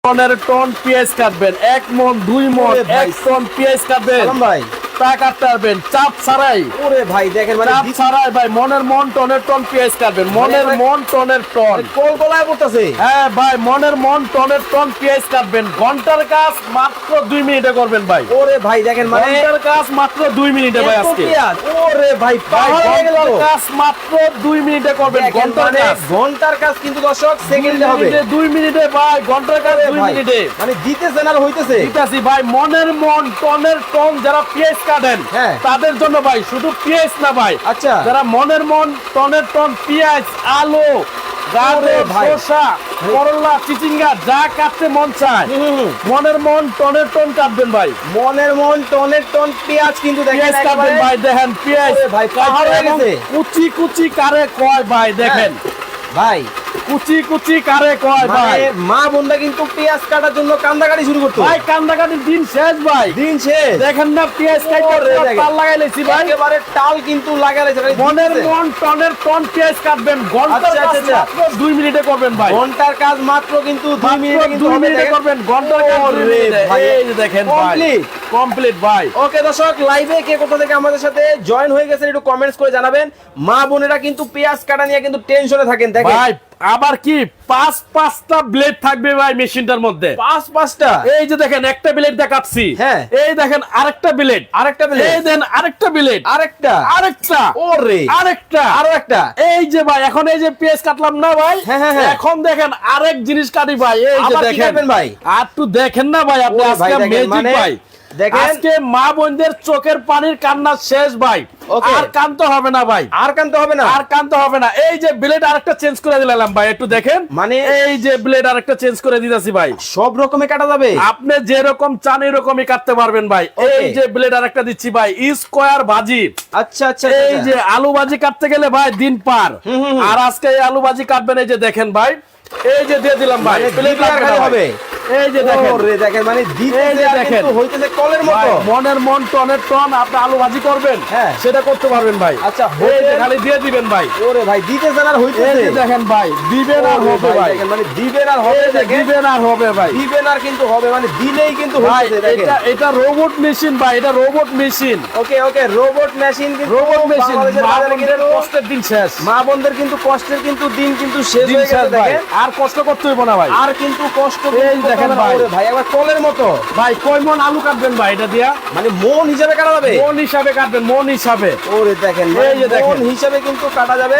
টনের টন পেঁয়াজ কাটবেন, 1 মণ 2 মণ 1 টন পেঁয়াজ কাটবেন ভাই, তা কাটতে পারবেন চাপ ছাড়াই। ওরে ভাই দেখেন মানে চাপ ছাড়াই ভাই, মনের মন টনের টন পেঁয়াজ কাটবেন, মনের মন টনের টন। কল গলায় পড়তেছে। হ্যাঁ ভাই, মনের মন টনের টন পেঁয়াজ কাটবেন, ঘন্টার কাজ মাত্র 2 মিনিটে করবেন ভাই। ওরে ভাই দেখেন মানে ঘন্টার কাজ মাত্র 2 মিনিটে ভাই আজকে। ওরে ভাই ভাই পাহাড় হয়ে গেল। ঘন্টার কাজ মাত্র 2 মিনিটে করবেন, ঘন্টার কাজ। ঘন্টার কাজ কিন্তু দর্শক সেকেন্ডে হবে। 2 মিনিটে ভাই, ঘন্টার কাজ 2 মিনিটে। মানে দিতেছেন আর হইতেছে। ঠিক আছে ভাই, মনের মন টনের টন যারা পেঁয়াজ কাটেন হ্যাঁ। তাদের জন্য ভাই, শুধু পেঁয়াজ না ভাই, আচ্ছা। যারা মনের মন টনের টন পেঁয়াজ, আলু, গাজর, ভাই। শসা, করলা, চিচিঙ্গা যা কাটতে মন চায়, মনের মন টনের টন কাটবেন ভাই। মনের মন টনের টন পেঁয়াজ কিন্তু দেখেন পেঁয়াজ কাটবেন একেবারে। ভাই, দেখেন পেঁয়াজ ওরে ভাই, পাহাড় হয়ে এবং গেছে। কুচি কুচি কারে কয় ভাই, দেখেন ভাই কুচি কুচি কারে কয় ভাই। মানে মা বোনরা কিন্তু পেঁয়াজ কাটার জন্য কান্দাকাটি শুরু করতো। ভাই কান্দাকাটির দিন শেষ ভাই, দিন শেষ। দেখেন না পেঁয়াজ ওরে কাটতে দেখেন। তাল লাগাই লেছি ভাই। একেবারে টাল কিন্তু লাগাইছে ভাই। মনের মন টনের টন পেঁয়াজ কাটবেন, ঘন্টার আচ্ছা, কাজ আচ্ছা, মাত্র 2 মিনিটে করবেন ভাই। ঘন্টার কাজ মাত্র কিন্তু 2 মাত্র মিনিটে কিন্তু 2 হবে মিনিটে দেখেন। করবেন, ঘন্টার কাজ 2 ওরে মিনিটে। ভাই, এই যে দেখেন ভাই, complete। কমপ্লিট ভাই। ওকে দর্শক, লাইভে কে কোথা থেকে আমাদের সাথে জয়েন হয়ে গেছেন একটু কমেন্টস করে জানাবেন। মা বোনেরা কিন্তু পেঁয়াজ কাটা নিয়ে কিন্তু টেনশনে থাকেন দেখেন। ভাই আবার কি 5-5টা ব্লেড থাকবে ভাই মেশিনটার মধ্যে। 5-5টা। এই যে দেখেন একটা ব্লেড দিয়ে কাটছি, হ্যাঁ। এই দেখেন আরেকটা ব্লেড, আরেকটা ব্লেড। এই দেন আরেকটা ব্লেড, আরেকটা। আরেকটা, ওরে আরেকটা, আরো একটা। এই যে ভাই এখন এই যে পেঁয়াজ কাটলাম না ভাই, হ্যাঁ, হ্যাঁ, হ্যাঁ। এখন দেখেন আরেক জিনিস কাটি ভাই। এই যে আবার কি দেখেন কাটবেন ভাই? আর একটু দেখেন না ভাই, আপনি ওরে ভাই আজকে দেখেন, ম্যাজিক মানে ভাই। দেখেন। আজকে মা বোনদের চোখের পানির কান্না শেষ ভাই। ওকে। আর কানতে হবে না ভাই, আর কানতে হবে না। আর কানতে হবে না। এই যে ব্লেড আরেকটা চেঞ্জ করে দিলাম ভাই, একটু দেখেন। মানে এই যে ব্লেড আরেকটা চেঞ্জ করে দিতেছি ভাই। সব রকমে কাটা যাবে। আপনি যেরকম চান এরকমই কাটতে পারবেন ভাই। Okay. এই যে ব্লেড আরেকটা দিচ্ছি ভাই, স্কয়ার ভাজি। আচ্ছা আচ্ছা। এই যে আলু ভাজি কাটতে গেলে ভাই দিন পার, আর আজকে এই আলু ভাজি কাটবেন। এই যে দেখেন ভাই, এই যে দিয়ে দিলাম ভাই, মানে প্লেট দিতে আর খালি হবে। এই যে দেখেন, ওরে দেখেন মানে দিতে এই যে আর দেখেন। কিন্তু হইতেছে কলের ভাই, মতো। মনের মন টনের টন আপনি আলু ভাজি করবেন, হ্যাঁ। সেটা করতে পারবেন ভাই। আচ্ছা, এই যে হোটেল- খালি দিয়ে দিবেন ভাই। ওরে ভাই দিতেছে আর এই হইতেছে। যে দেখেন ভাই, দিবেন আর ওরে হবে ভাই, দেখেন, মানে দিবেন আর হবে এই যে দেখেন। দিবেন আর হবে ভাই। দিবেন আর কিন্তু হবে, মানে দিলেই কিন্তু ভাই হইতেছে দেখেন। এটা রোবট মেশিন ভাই, এটা রোবট মেশিন, ওকে ওকে, রোবট মেশিন কিন্তু রোবট মেশিন। বাংলাদেশের মা বাজারে বোনদের কিন্তু কষ্টের দিন শেষ, মা বোনদের কিন্তু কষ্টের কিন্তু দিন কিন্তু শেষ দিন হয়ে শেষ গেছে ভাই, দেখেন। আর কষ্ট করতে হইব না ভাই। আর কিন্তু কষ্ট এই কিন্তু দেখেন করতে হবে না। ভাই। ওরে ভাই একবার কলের মতো, ভাই কয় মন আলু কাটবেন ভাই এটা দিয়া? মানে মন হিসাবে কাটা যাবে। মন হিসাবে কাটবেন, মন হিসাবে। ওরে দেখেন এই যে মানে মন দেখেন। হিসাবে কিন্তু কাটা যাবে।